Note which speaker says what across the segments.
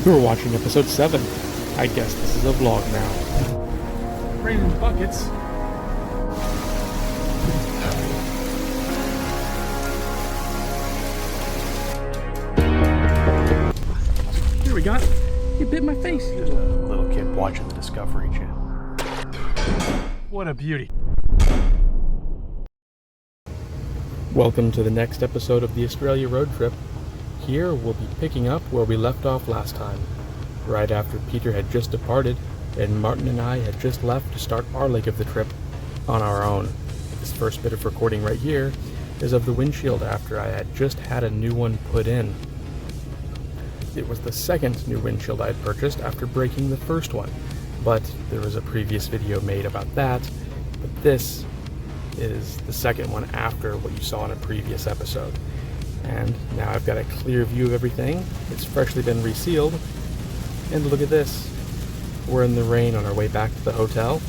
Speaker 1: You're watching episode 7. I guess this is a vlog now.
Speaker 2: Raining buckets. Here we got it. You bit my face.
Speaker 3: Just a little kid watching the Discovery Channel.
Speaker 2: What a beauty.
Speaker 1: Welcome to the next episode of the Australia road trip. Here we'll be picking up where we left off last time, right after Peter had just departed and Martin and I had just left to start our leg of the trip on our own. This first bit of recording right here is of the windshield after I had just had a new one put in. It was the second new windshield I had purchased after breaking the first one, but there was a previous video made about that. But this is the second one after what you saw in a previous episode. And now I've got a clear view of everything. It's freshly been resealed. And look at this. We're in the rain on our way back to the hotel.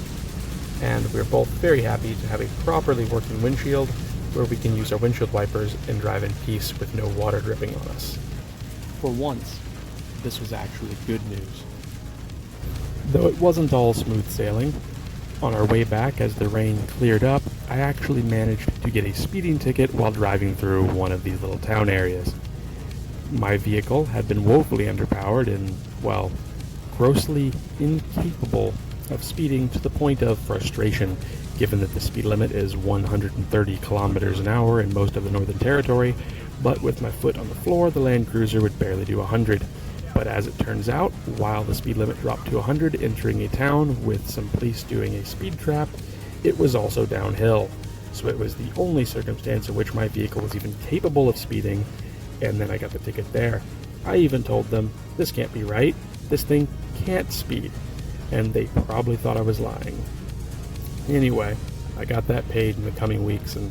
Speaker 1: And we're both very happy to have a properly working windshield where we can use our windshield wipers and drive in peace with no water dripping on us. For once, this was actually good news. Though it wasn't all smooth sailing, on our way back as the rain cleared up, I actually managed to get a speeding ticket while driving through one of these little town areas. My vehicle had been woefully underpowered and, well, grossly incapable of speeding to the point of frustration, given that the speed limit is 130 kilometers an hour in most of the Northern Territory, but with my foot on the floor, the Land Cruiser would barely do 100. But as it turns out, while the speed limit dropped to 100 entering a town with some police doing a speed trap, it was also downhill. So it was the only circumstance in which my vehicle was even capable of speeding, and then I got the ticket there. I even told them, this can't be right, this thing can't speed, and they probably thought I was lying. Anyway, I got that paid in the coming weeks, and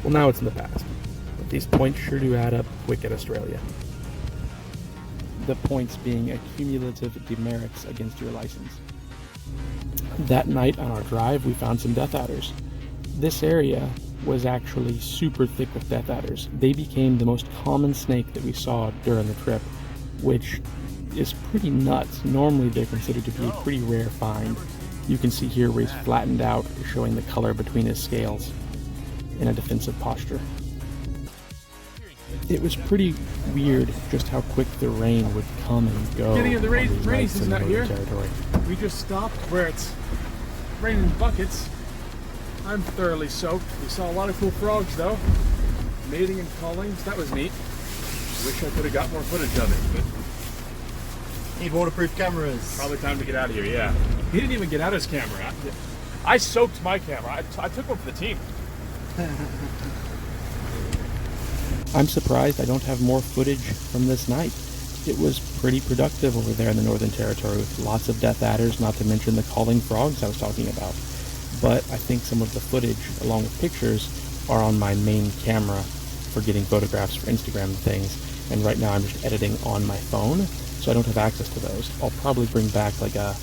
Speaker 1: well, now it's in the past. But these points sure do add up quick in Australia. The points being accumulative demerits against your license. That night on our drive, we found some death adders. This area was actually super thick with death adders. They became the most common snake that we saw during the trip, which is pretty nuts. Normally they're considered to be a pretty rare find. You can see here where he's flattened out, showing the color between his scales in a defensive posture. It was pretty weird just how quick the rain would come and go.
Speaker 2: Getting in the rainy
Speaker 1: season
Speaker 2: season out here.
Speaker 1: Territory.
Speaker 2: We just stopped where it's raining buckets. I'm thoroughly soaked. We saw a lot of cool frogs though. Mating and calling. That was neat. Wish I could have got more footage of it, but
Speaker 3: Need waterproof cameras.
Speaker 2: probably time to get out of here, yeah. He didn't even get out his camera. I soaked my camera. I took one for the team.
Speaker 1: I'm surprised I don't have more footage from this night. It was pretty productive over there in the Northern Territory with lots of death adders, not to mention the calling frogs I was talking about. But I think some of the footage, along with pictures, are on my main camera for getting photographs for Instagram and things. And right now I'm just editing on my phone, so I don't have access to those. I'll probably bring back like a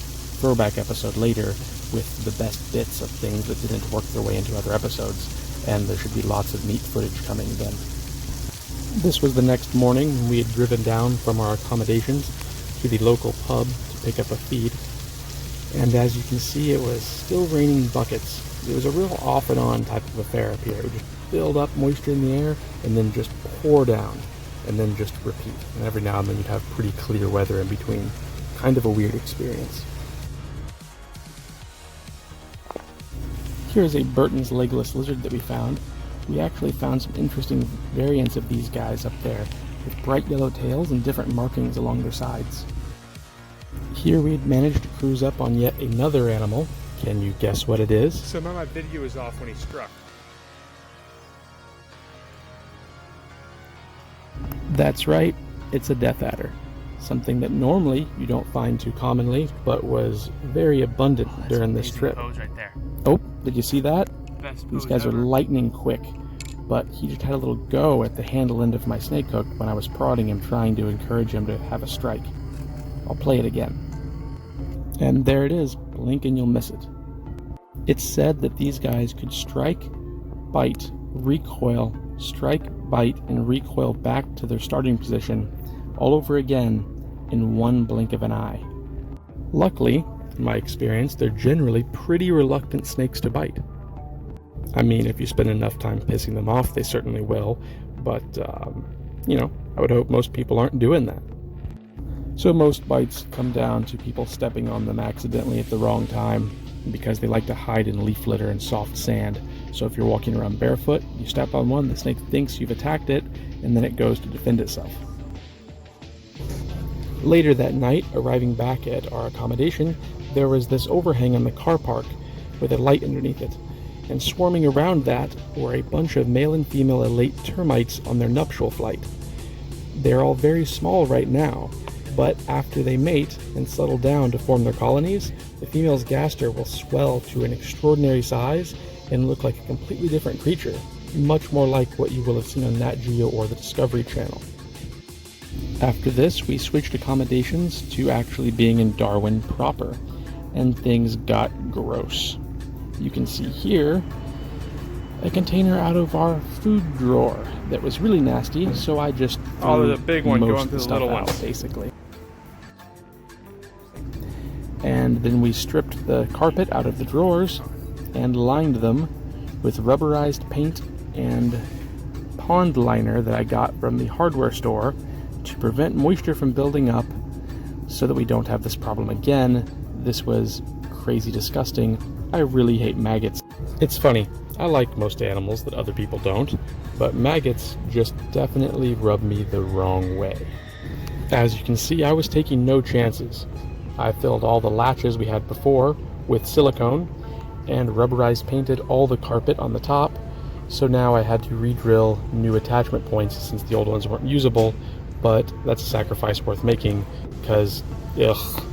Speaker 1: throwback episode later with the best bits of things that didn't work their way into other episodes. And there should be lots of neat footage coming then. This was the next morning. We had driven down from our accommodations to the local pub to pick up a feed. And as you can see, it was still raining buckets. It was a real off and on type of affair up here. It would just build up moisture in the air and then just pour down and then just repeat. And every now and then you'd have pretty clear weather in between. Kind of a weird experience. Here's a Burtons legless lizard that we found. We actually found some interesting variants of these guys up there, with bright yellow tails and different markings along their sides. Here we had managed to cruise up on yet another animal. Can you guess what it is?
Speaker 2: Somehow my video was off when he struck.
Speaker 1: That's right, it's a death adder. Something that normally you don't find too commonly, but was very abundant during this trip.
Speaker 2: Pose right there.
Speaker 1: Oh, did you see that?
Speaker 2: Best
Speaker 1: These
Speaker 2: pose
Speaker 1: guys are
Speaker 2: ever.
Speaker 1: lightning quick, but he just had a little go at the handle end of my snake hook when I was prodding him, trying to encourage him to have a strike. I'll play it again. And there it is, blink and you'll miss it. It's said that these guys could strike, bite, recoil, strike, bite, and recoil back to their starting position all over again in one blink of an eye. Luckily, in my experience, they're generally pretty reluctant snakes to bite. I mean, if you spend enough time pissing them off, they certainly will, but, I would hope most people aren't doing that. So most bites come down to people stepping on them accidentally at the wrong time, because they like to hide in leaf litter and soft sand. So if you're walking around barefoot, you step on one, the snake thinks you've attacked it, and then it goes to defend itself. Later that night, arriving back at our accommodation, there was this overhang on the car park with a light underneath it, and swarming around that were a bunch of male and female elate termites on their nuptial flight. They're all very small right now, but after they mate and settle down to form their colonies, the female's gaster will swell to an extraordinary size and look like a completely different creature, much more like what you will have seen on Nat Geo or the Discovery Channel. After this, we switched accommodations to actually being in Darwin proper, and things got gross. You can see here a container out of our food drawer that was really nasty, so I just threw
Speaker 2: there's a big one
Speaker 1: most
Speaker 2: going
Speaker 1: of
Speaker 2: to
Speaker 1: the
Speaker 2: the
Speaker 1: stuff
Speaker 2: little
Speaker 1: out,
Speaker 2: ones.
Speaker 1: basically. And then we stripped the carpet out of the drawers and lined them with rubberized paint and pond liner that I got from the hardware store to prevent moisture from building up so that we don't have this problem again. This was crazy disgusting. I really hate maggots. It's funny, I like most animals that other people don't, but maggots just definitely rub me the wrong way. As you can see, I was taking no chances. I filled all the latches we had before with silicone and rubberized painted all the carpet on the top, so now I had to re-drill new attachment points since the old ones weren't usable, but that's a sacrifice worth making, because ugh.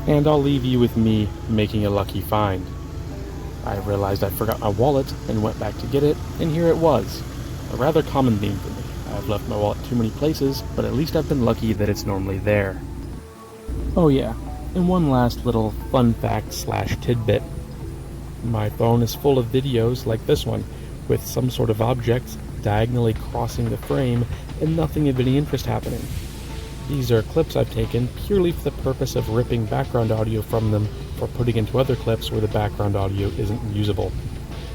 Speaker 1: And I'll leave you with me making a lucky find. I realized I forgot my wallet and went back to get it, and here it was. A rather common theme for me. I've left my wallet too many places, but at least I've been lucky that it's normally there. Oh yeah, and one last little fun fact / tidbit. My phone is full of videos like this one, with some sort of object diagonally crossing the frame and nothing of any interest happening. These are clips I've taken purely for the purpose of ripping background audio from them or putting into other clips where the background audio isn't usable.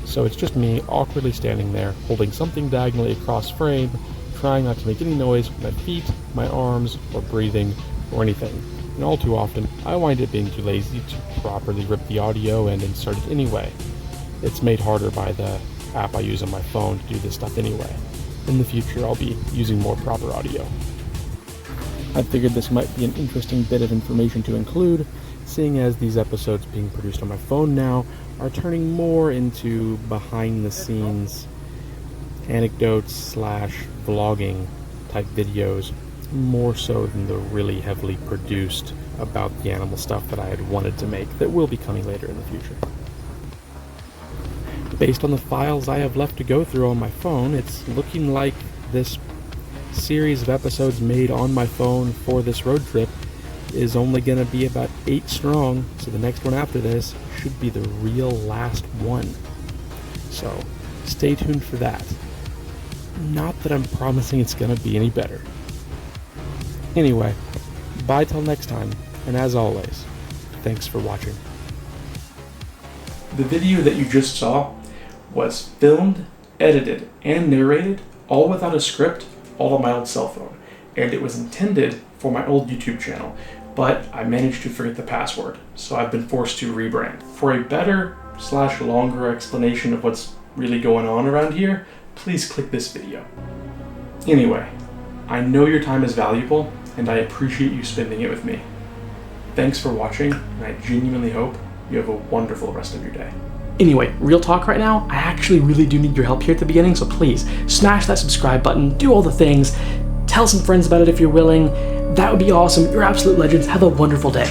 Speaker 1: So it's just me awkwardly standing there, holding something diagonally across frame, trying not to make any noise with my feet, my arms, or breathing, or anything. And all too often, I wind up being too lazy to properly rip the audio and insert it anyway. It's made harder by the app I use on my phone to do this stuff anyway. In the future, I'll be using more proper audio. I figured this might be an interesting bit of information to include, seeing as these episodes being produced on my phone now are turning more into behind-the-scenes anecdotes / vlogging type videos, more so than the really heavily produced about the animal stuff that I had wanted to make that will be coming later in the future. Based on the files I have left to go through on my phone, it's looking like this series of episodes made on my phone for this road trip is only going to be about 8 strong, so the next one after this should be the real last one. So stay tuned for that. Not that I'm promising it's going to be any better. Anyway, bye till next time, and as always, thanks for watching. The video that you just saw was filmed, edited, and narrated all without a script, all on my old cell phone, and it was intended for my old YouTube channel, but I managed to forget the password, so I've been forced to rebrand. For a better / longer explanation of what's really going on around here, please click this video. Anyway, I know your time is valuable, and I appreciate you spending it with me. Thanks for watching, and I genuinely hope you have a wonderful rest of your day.
Speaker 4: Anyway, real talk right now, I actually really do need your help here at the beginning, so please smash that subscribe button, do all the things, tell some friends about it if you're willing. That would be awesome. You're absolute legends. Have a wonderful day.